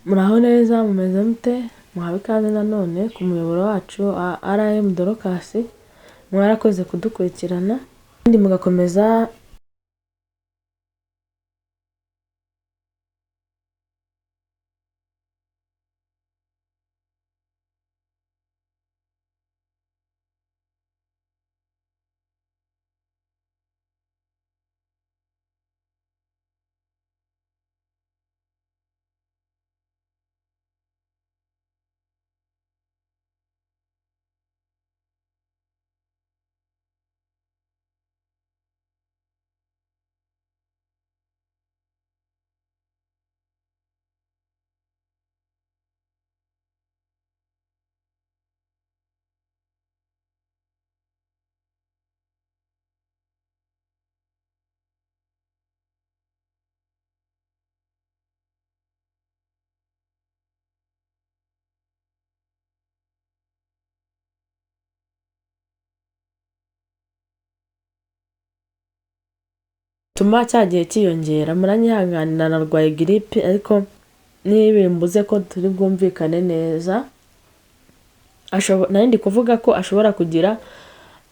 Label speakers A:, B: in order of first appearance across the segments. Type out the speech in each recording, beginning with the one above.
A: Muraho neza mumeze mute? Muhawe ikaze nanone ku muyoboro wacu wa RM Dorcas. Mwarakoze kudukurikirana kandi mugakomeza tuma cyagiye kiyongera. Muranyihanganira narwaye grippe ariko nibimbuze ko turi bwumvikane neza. Nari ndi kuvuga ko ashobora kugira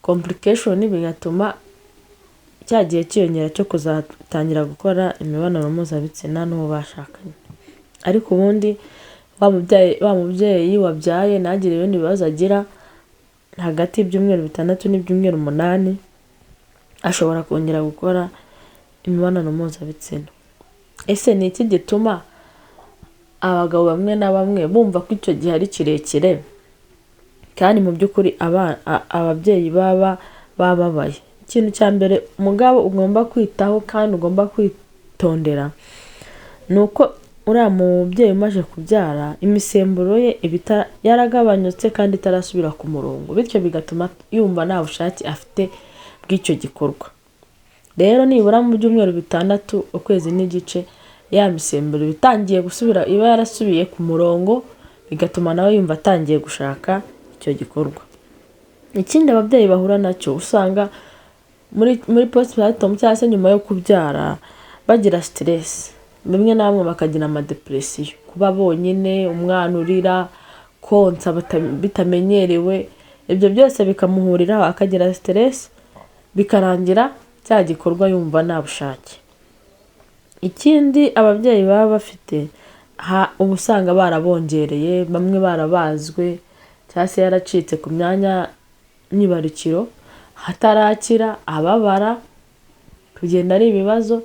A: complication bigatuma cyagiye kiyongera cyo kuzatangira gukora imibonano mpuzabitsina n'uwo bashakanye. Ariko ubundi wa mubyeyi wabyaye ntagire ibindi bibazo agira hagati y'ibyumweru 6 n'ibyumweru 8 ashobora kongera gukora imibonano mpuzabitsina. Ese ni iki gituma abagabo bamwe na bamwe bumva ko icyo gihe ari kirekire kandi mu by'ukuri ababyeyi baba bababaye? Ikintu cya mbere umugabo ugomba kwitaho kandi ugomba kwitondera nuko uriya mubyeyi umaze kubyara imisemburo ye yaragabanyutse kandi itarasubira ku murongo, bityo bigatuma yumva nta bushake afite bw'icyo gikorwa. Rero nibura mu byumweru 6 ukwezi n'igice ya misemburo bitangiye gusubira iba yarasubiye ku murongo, bigatuma nawe yumva atangiye gushaka icyo gikorwa. Ikindi ababyeyi bahura nacyo usanga muri postpartum cyangwa se nyuma yo kubyara bagira stress, bimwe na bamwe bakagira amadepression, kuba bonyine, umwana urira, konsa bitamenyerewe, ibyo byose bikamuhuriraho akagira stress bikarangira cya gikorwa yumva nta bushake. Ikindi ababyeyi baba bafite ubusanga barabongereye, bamwe barabazwe cyangwa se yaracitse ku myanya myibarukiro hatarakira, ababara kugenda ari ibibazo.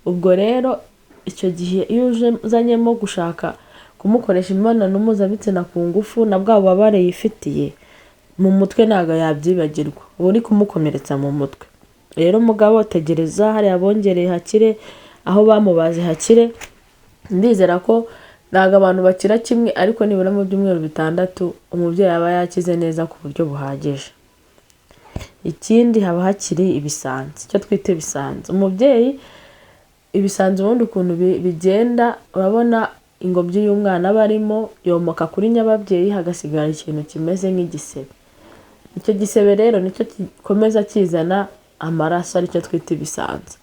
A: Ubwo rero icyo gihe iyo uzanyemo gushaka kumukoresha imibonano mpuzabitsina ku ngufu na bwa bubabare yifitiye mu mutwe ntabwo yabyibagirwa, uba uri kumukomeretsa mu mutwe. Rero mugabo tegereza hariya bongereye hakire, aho bamubaze hakire. Ndizera ko ntabwo abantu bakira kimwe, ariko nibura mu byumweru 6 umubyeyi aba yakize neza ku buryo buhagije. Ikindi haba hakiri ibisanzi, icyo twita ibisanzi. Umubyeyi ibisanzi ubundi ukuntu bigenda, urabona ingobyi y'umwana barimo yomoka kuri nyababyeyi hagasigara ikintu kimeze nk'igisebe. Icyo gisebe rero nicyo gikomeza kizana amaraso, aricyo twita ibisanzi.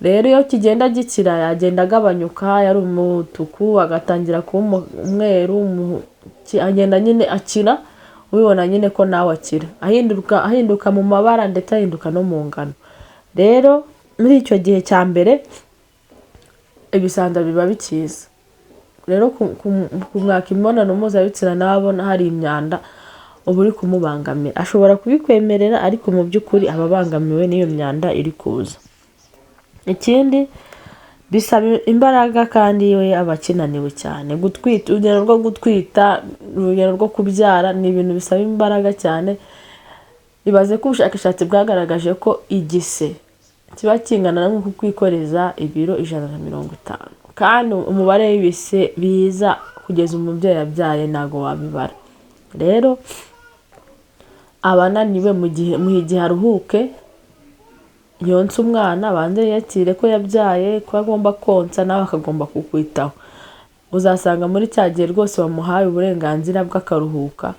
A: Rero iyo kigenda gikira yagenda agabanyuka, yari umutuku agatangira kuba umweru, agenda nyine akira, ubibona nyine ko nawe akira, ahinduka mu mabara ndetse ahinduka no mu ngano. Rero muri icyo gihe cya mbere ibisanza biba bikiza. Rero kumwaka imibonano mpuzabitsina nawe abona hari imyanda uba uri kumubangamira, ashobora kubikwemerera ariko mu by'ukuri aba abangamiwe n'iyo myanda iri kuza. Ikindi bisaba imbaraga kandi we aba akinaniwe cyane. Gutwita, urugero rwo gutwita, urugero rwo kubyara ni ibintu bisaba imbaraga cyane. Ibaze ko ubushakashatsi bwagaragaje ko igise kiba kingana nko kwikoreza ibiro 150, kandi umubare w'ibise biza kugeza umubyeyi yabyaye ntago wabibara. Rero abananiwe mu gihe aruhuke, yonsa umwana, abanze yakire ko yabyaye, ko agomba konsa, nawe akagomba kukwitaho. Uzasanga muri cya gihe rwose bamuhaye uburenganzira bw'akaruhuka,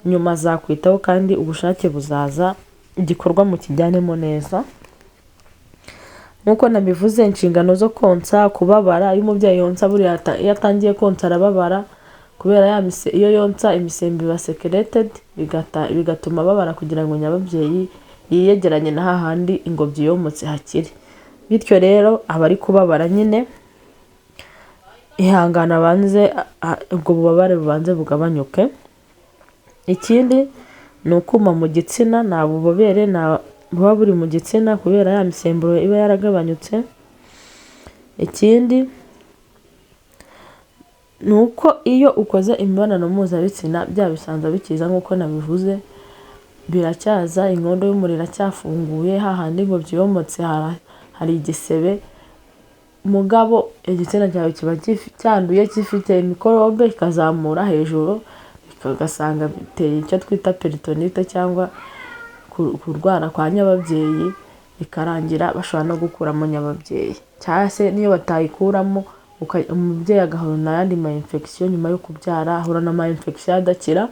A: nyuma azakwitaho kandi ubushake buzaza, igikorwa mu kijyanemo neza. nk'uko nabivuze inshingano zo konsa, kubabara. Iyo umubyeyi yonsa buriya iyo atangiye konsa arababara kubera iyo yonsa imisembe iba secreted bigatuma babara kugira ngo nyababyeyi yiyegeranye na hahandi ingobyi yomotse hakiri. Bityo rero aba ari kubabara nyine, ihangana banze ubwo bubabare bubanze bugabanyuke. Ikindi ni ukuma mu gitsina, nta bubobere buba buri mu gitsina kubera ya misemburo iba yaragabanyutse. Ikindi ni uko iyo ukoze imibonano mpuzabitsina bya bisanzwe bikiza nk'uko nabivuze biracyaza, inkondo y'umura iracyafunguye, hahandi ingobyi yomotse hari igisebe. Mugabo igitsina cyawe kiba cyanduye gifite mikorobe ikazamura hejuru, ugasanga biteye icyo twita peritonite cyangwa kurwara kwa nyababyeyi, bikarangira bashobora no gukuramo nyababyeyi, cyangwa se niyo batayikuramo umubyeyi agahura n'ayandi ma infection nyuma yo kubyara, ahura na ma infection adakira.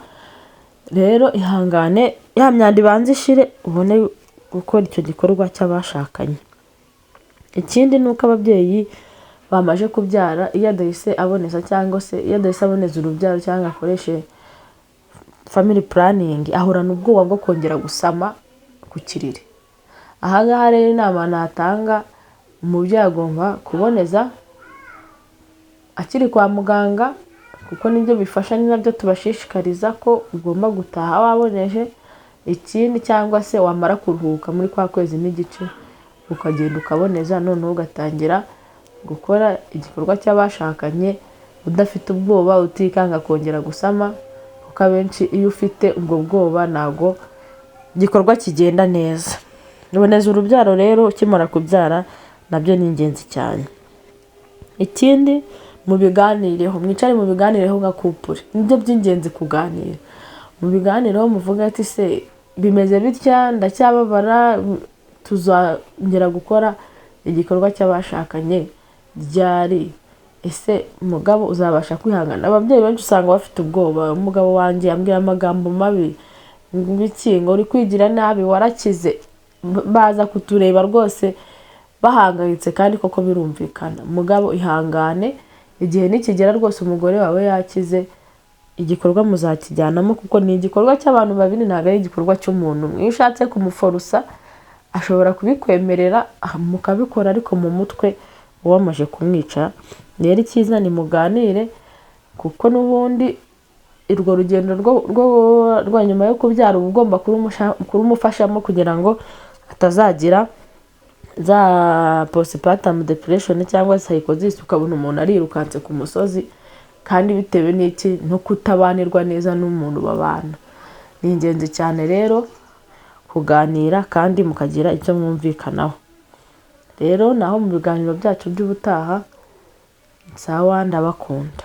A: Rero ihangane ya myanda ibanze ishire ubone gukora icyo gikorwa cy'abashakanye. Ikindi ni uko ababyeyi bamaje kubyara iyo adahise aboneza cyangwa se iyo adahise aboneza urubyaro cyangwa akoreshe family planning, ahorana ubwoba bwo kongera gusama ku kiriri. Aha ngaha rero inama natanga, umubyeyi agomba kuboneza akiri kwa muganga kuko nibyo bifasha, ni nabyo tubashishikariza ko ugomba gutaha waboneje. Ikindi cyangwa se wamara kuruhuka muri kwa kwezi n'igice ukagenda ukaboneza, noneho ugatangira gukora igikorwa cy'abashakanye udafite ubwoba, utikanga kongera gusama, kuko abenshi iyo ufite ubwo bwoba ntago igikorwa kigenda neza. Uboneza urubyaro rero ukimara kubyara nabyo ni ingenzi cyane. Ikindi mubiganireho, mwicare mubiganireho nka couple, nibyo by'ingenzi kuganira. Mubiganireho muvuga ati se bimeze bitya, ndacyababara, tuzongera gukora igikorwa cy'abashakanye ryari? Ese umugabo uzabasha kwihangana? Ababyeyi benshi usanga bafite ubwoba, umugabo wanjye yambwiye amagambo mabi, ngwiki ngo uri kwigira nabi warakize. Baza kutureba rwose bahangayitse, kandi koko birumvikana. Umugabo ihangane, igihe nikigera rwose umugore wawe yakize, igikorwa muzakijyanamo kuko ni igikorwa cy'abantu babiri, ntabwo ari igikorwa cy'umuntu umwe. Iyo ushatse kumuforosa ashobora kubikwemerera mukabikora, ariko mu mutwe wamaje kumwica. Rero icyiza ni muganire, kuko n'ubundi urwo rugendo rwa nyuma yo kubyara uba ugomba kurumufashamo kugira ngo atazagira za postpartum depression cyangwa psychosis, ukabona umuntu arirukanse ku musozi kandi bitewe n'iki? No kutabanirwa neza n'umuntu babana. Ni ingenzi cyane rero kuganira kandi mukagira icyo mwumvikanaho. Rero naho mu biganiro byacu by'ubutaha, sawa, ndabakunda.